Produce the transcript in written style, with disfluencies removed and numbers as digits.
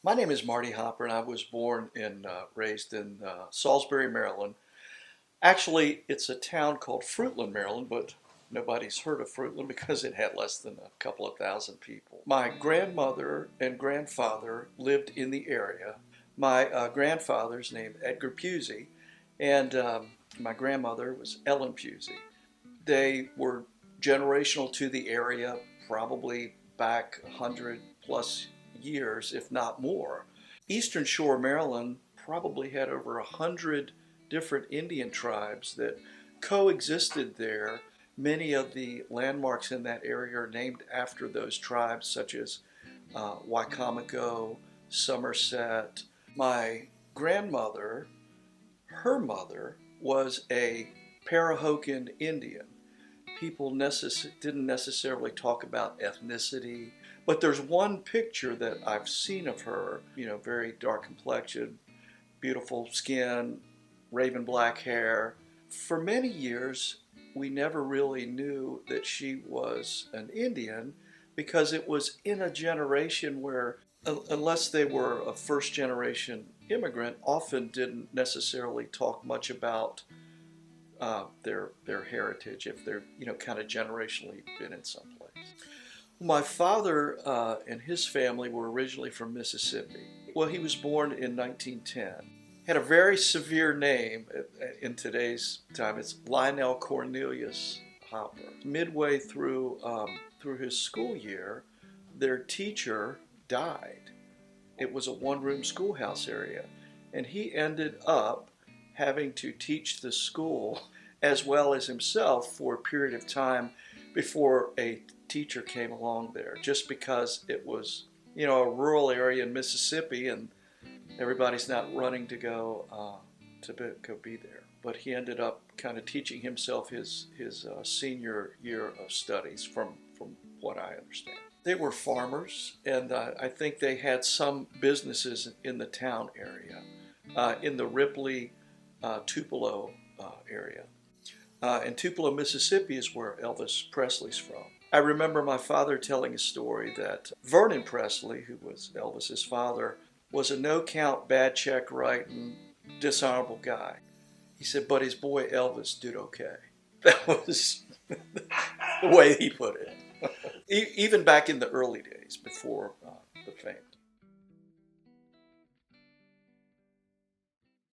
My name is Marty Hopper, and I was born and raised in Salisbury, Maryland. Actually, it's a town called Fruitland, Maryland, but nobody's heard of Fruitland because it had less than a couple of thousand people. My grandmother and grandfather lived in the area. My grandfather's named Edgar Pusey, and my grandmother was Ellen Pusey. They were generational to the area, probably back 100 plus years, if not more. Eastern Shore, Maryland probably had over 100 different Indian tribes that coexisted there. Many of the landmarks in that area are named after those tribes, such as Wicomico, Somerset. My grandmother, her mother, was a Parahokan Indian. People didn't necessarily talk about ethnicity, but there's one picture that I've seen of her, very dark complexion, beautiful skin, raven black hair. For many years, we never really knew that she was an Indian because it was in a generation where, unless they were a first generation immigrant, often didn't necessarily talk much about their heritage if they're kind of generationally been in some place. My father and his family were originally from Mississippi. Well, he was born in 1910. Had a very severe name in today's time. It's Lionel Cornelius Hopper. Midway through his school year, their teacher died. It was a one-room schoolhouse area, and he ended up having to teach the school as well as himself for a period of time before a teacher came along there, just because it was a rural area in Mississippi and everybody's not running to go be there. But he ended up kind of teaching himself his senior year of studies from what I understand. They were farmers, and I think they had some businesses in the town area, in the Ripley, Tupelo area. And Tupelo, Mississippi is where Elvis Presley's from. I remember my father telling a story that Vernon Presley, who was Elvis's father, was a no-count, bad check writing, dishonorable guy. He said, but his boy Elvis did okay. That was the way he put it. Even back in the early days, before the fame.